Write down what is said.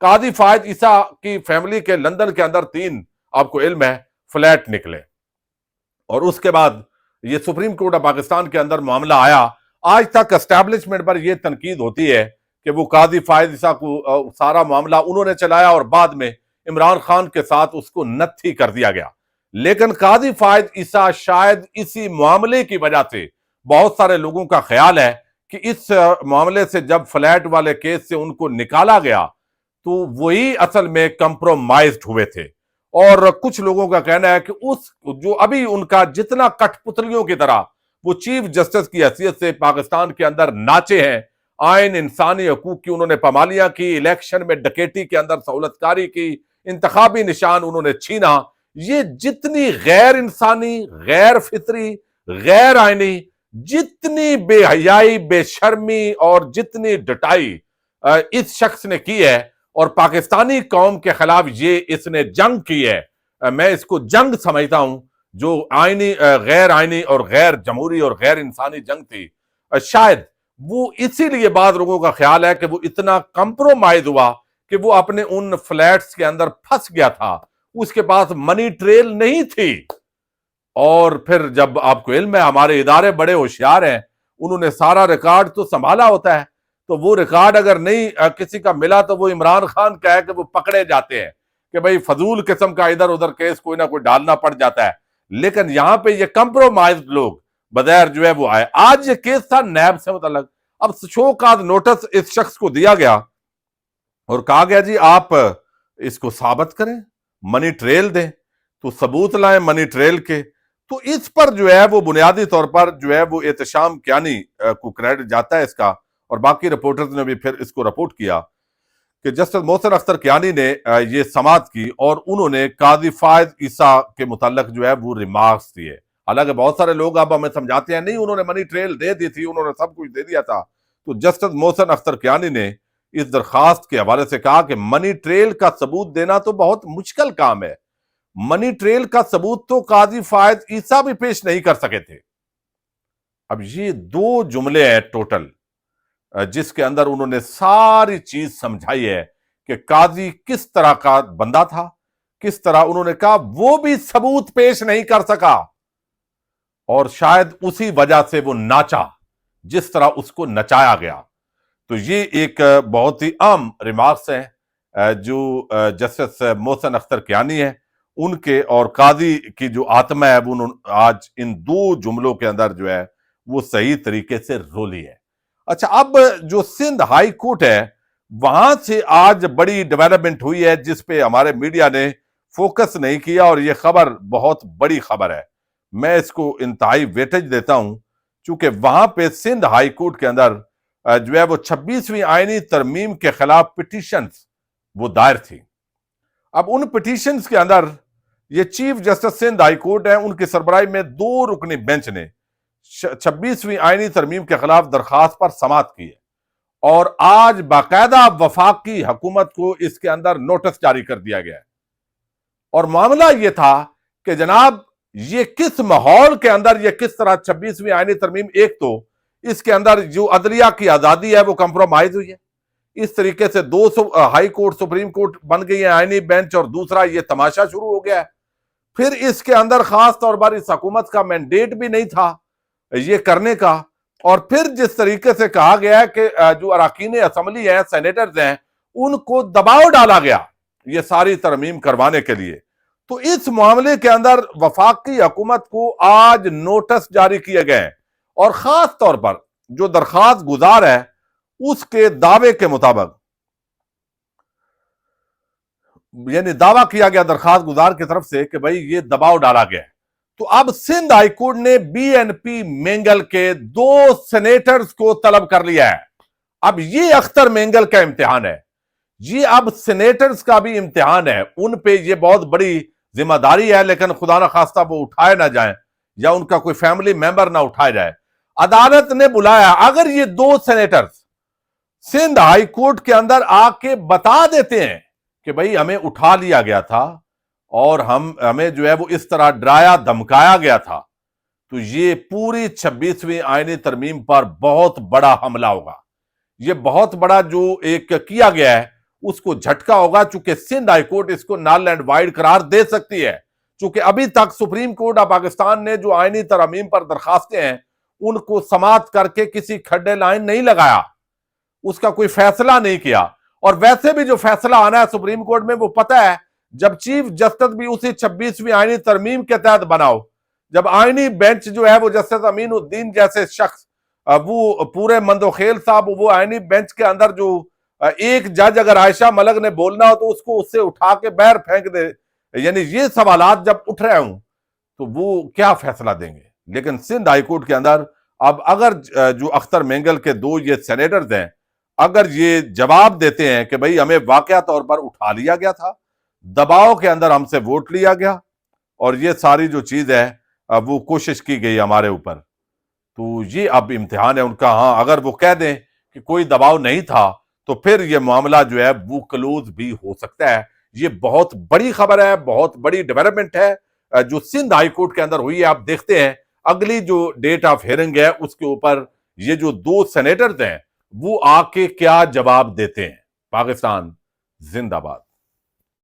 قاضی فائد عیسیٰ کی فیملی کے لندن کے اندر 3 آپ کو علم ہے فلیٹ نکلے، اور اس کے بعد یہ سپریم کورٹ آف پاکستان کے اندر معاملہ آیا۔ آج تک اسٹیبلشمنٹ پر یہ تنقید ہوتی ہے کہ وہ قاضی فائد عیسیٰ کو سارا معاملہ انہوں نے چلایا اور بعد میں عمران خان کے ساتھ اس کو نتھی کر دیا گیا، لیکن قاضی فائد عیسیٰ شاید اسی معاملے کی وجہ سے بہت سارے لوگوں کا خیال ہے کہ اس معاملے سے جب فلیٹ والے کیس سے ان کو نکالا گیا تو وہی اصل میں کمپرومائزڈ ہوئے تھے، اور کچھ لوگوں کا کہنا ہے کہ اس جو ابھی ان کا جتنا کٹ پتلیوں کی طرح وہ چیف جسٹس کی حیثیت سے پاکستان کے اندر ناچے ہیں، آئین انسانی حقوق کی انہوں نے پامالیاں کی، الیکشن میں ڈکیٹی کے اندر سہولت کاری کی، انتخابی نشان انہوں نے چھینا، یہ جتنی غیر انسانی، غیر فطری، غیر آئینی، جتنی بے حیائی، بے شرمی اور جتنی ڈٹائی اس شخص نے کی ہے اور پاکستانی قوم کے خلاف یہ اس نے جنگ کی ہے، میں اس کو جنگ سمجھتا ہوں جو آئینی، غیر آئینی اور غیر جمہوری اور غیر انسانی جنگ تھی۔ شاید وہ اسی لیے بعض لوگوں کا خیال ہے کہ وہ اتنا کمپرومائز ہوا کہ وہ اپنے ان فلیٹس کے اندر پھنس گیا تھا، اس کے پاس منی ٹریل نہیں تھی، اور پھر جب آپ کو علم ہے ہمارے ادارے بڑے ہوشیار ہیں، انہوں نے سارا ریکارڈ تو سنبھالا ہوتا ہے، تو وہ ریکارڈ اگر نہیں کسی کا ملا تو وہ عمران خان کا ہے کہ وہ پکڑے جاتے ہیں کہ بھئی فضول قسم کا ادھر ادھر کیس کوئی نہ کوئی ڈالنا پڑ جاتا ہے، لیکن یہاں پہ یہ کمپرومائزڈ لوگ بظاہر جو ہے وہ آئے۔ آج یہ کیس تھا نیب سے متعلق، اب شو کاز نوٹس اس شخص کو دیا گیا اور کہا گیا جی آپ اس کو ثابت کریں، منی ٹریل دیں، تو ثبوت لائیں منی ٹریل کے، تو اس پر جو ہے وہ بنیادی طور پر جو ہے وہ احتشام کیانی کو کریڈٹ جاتا ہے اس کا، اور باقی رپورٹرز نے بھی پھر اس کو رپورٹ کیا کہ جسٹس محسن اختر کیانی نے یہ سماعت کی اور انہوں نے قاضی فائد عیسیٰ کے متعلق جو ہے وہ ریمارکس دیے۔ حالانکہ بہت سارے لوگ اب ہمیں سمجھاتے ہیں نہیں انہوں نے منی ٹریل دے دی تھی، انہوں نے سب کچھ دے دیا تھا، تو جسٹس محسن اختر کیانی نے اس درخواست کے حوالے سے کہا کہ منی ٹریل کا ثبوت دینا تو بہت مشکل کام ہے، منی ٹریل کا ثبوت تو قاضی فائد عیسیٰ بھی پیش نہیں کر سکے تھے۔ اب یہ 2 جملے ہیں ٹوٹل جس کے اندر انہوں نے ساری چیز سمجھائی ہے کہ قاضی کس طرح کا بندہ تھا، کس طرح انہوں نے کہا وہ بھی ثبوت پیش نہیں کر سکا، اور شاید اسی وجہ سے وہ ناچا جس طرح اس کو نچایا گیا۔ تو یہ ایک بہت ہی عام ریمارکس ہیں جو جسٹس محسن اختر کیانی ہیں ان کے، اور قاضی کی جو آتما ہے وہ آج ان 2 جملوں کے اندر جو ہے وہ صحیح طریقے سے رولی ہے۔ اچھا، اب جو سندھ ہائی کورٹ ہے وہاں سے آج بڑی ڈیولپمنٹ ہوئی ہے جس پہ ہمارے میڈیا نے فوکس نہیں کیا، اور یہ خبر بہت بڑی خبر ہے، میں اس کو انتہائی ویٹیج دیتا ہوں، چونکہ وہاں پہ سندھ ہائی کورٹ کے اندر جو ہے وہ 26ویں آئینی ترمیم کے خلاف پٹیشنز وہ دائر تھی۔ اب ان پٹیشنز کے اندر یہ chief justice Sindh high court ہیں، ان کی سربراہی میں 2 رکنی بینچ نے 26ویں آئینی ترمیم کے خلاف درخواست پر سماعت کی ہے، اور آج باقاعدہ وفاقی حکومت کو اس کے اندر نوٹس جاری کر دیا گیا ہے، اور معاملہ یہ تھا کہ جناب یہ کس ماحول کے اندر یہ کس طرح 26ویں آئینی ترمیم، ایک تو اس کے اندر جو عدلیہ کی آزادی ہے وہ کمپرومائز ہوئی ہے، اس طریقے سے 2 ہائی کورٹ سپریم کورٹ بن گئی ہے آئینی بینچ، اور دوسرا یہ تماشا شروع ہو گیا ہے۔ پھر اس کے اندر خاص طور پر اس حکومت کا مینڈیٹ بھی نہیں تھا یہ کرنے کا، اور پھر جس طریقے سے کہا گیا ہے کہ جو اراکین اسمبلی ہیں، سینیٹرز ہیں، ان کو دباؤ ڈالا گیا یہ ساری ترمیم کروانے کے لیے، تو اس معاملے کے اندر وفاقی حکومت کو آج نوٹس جاری کیے گئے ہیں، اور خاص طور پر جو درخواست گزار ہے اس کے دعوے کے مطابق، یعنی دعویٰ کیا گیا درخواست گزار کی طرف سے کہ بھئی یہ دباؤ ڈالا گیا ہے، تو اب سندھ ہائی کورٹ نے بی این پی مینگل کے 2 سینیٹرز کو طلب کر لیا ہے۔ اب یہ اختر مینگل کا امتحان ہے، یہ اب سینیٹرز کا بھی امتحان ہے، ان پہ یہ بہت بڑی ذمہ داری ہے، لیکن خدا نہ خواستہ وہ اٹھائے نہ جائیں یا ان کا کوئی فیملی ممبر نہ اٹھائے جائے۔ عدالت نے بلایا، اگر یہ 2 سینیٹرز سندھ ہائی کورٹ کے اندر آ کے بتا دیتے ہیں کہ بھئی ہمیں اٹھا لیا گیا تھا اور ہمیں جو ہے وہ اس طرح ڈرایا دھمکایا گیا تھا، تو یہ پوری 26ویں آئینی ترمیم پر بہت بڑا حملہ ہوگا، یہ بہت بڑا جو ایک کیا گیا ہے اس کو جھٹکا ہوگا, چونکہ سندھ ہائی کورٹ اس کو نل اینڈ وائڈ قرار دے سکتی ہے, چونکہ ابھی تک سپریم کورٹ آف پاکستان نے جو آئینی ترامیم پر درخواستیں ہیں ان کو سماعت کر کے کسی کھڈے لائن نہیں لگایا, اس کا کوئی فیصلہ نہیں کیا. اور ویسے بھی جو فیصلہ آنا ہے سپریم کورٹ میں وہ پتہ ہے, جب چیف جسٹس بھی اسی 26ویں آئینی ترمیم کے تحت بناؤ, جب آئینی بینچ جو ہے وہ جسٹس امین الدین جیسے شخص, وہ پورے مندوخیل صاحب, وہ آئینی بینچ کے اندر جو ایک جج اگر عائشہ ملک نے بولنا ہو تو اس کو اس سے اٹھا کے باہر پھینک دے, یعنی یہ سوالات جب اٹھ رہے ہوں تو وہ کیا فیصلہ دیں گے. لیکن سندھ ہائی کورٹ کے اندر اب اگر جو اختر مینگل کے 2 یہ سینیٹرز ہیں, اگر یہ جواب دیتے ہیں کہ بھئی ہمیں واقعہ طور پر اٹھا لیا گیا تھا, دباؤ کے اندر ہم سے ووٹ لیا گیا, اور یہ ساری جو چیز ہے وہ کوشش کی گئی ہمارے اوپر, تو یہ اب امتحان ہے ان کا. ہاں اگر وہ کہہ دیں کہ کوئی دباؤ نہیں تھا تو پھر یہ معاملہ جو ہے وہ کلوز بھی ہو سکتا ہے. یہ بہت بڑی خبر ہے, بہت بڑی ڈیولپمنٹ ہے جو سندھ ہائی کورٹ کے اندر ہوئی ہے. آپ دیکھتے ہیں اگلی جو ڈیٹ آف ہیئرنگ ہے اس کے اوپر یہ جو 2 سینیٹرز ہیں وہ آ کے کیا جواب دیتے ہیں. پاکستان زندہ باد.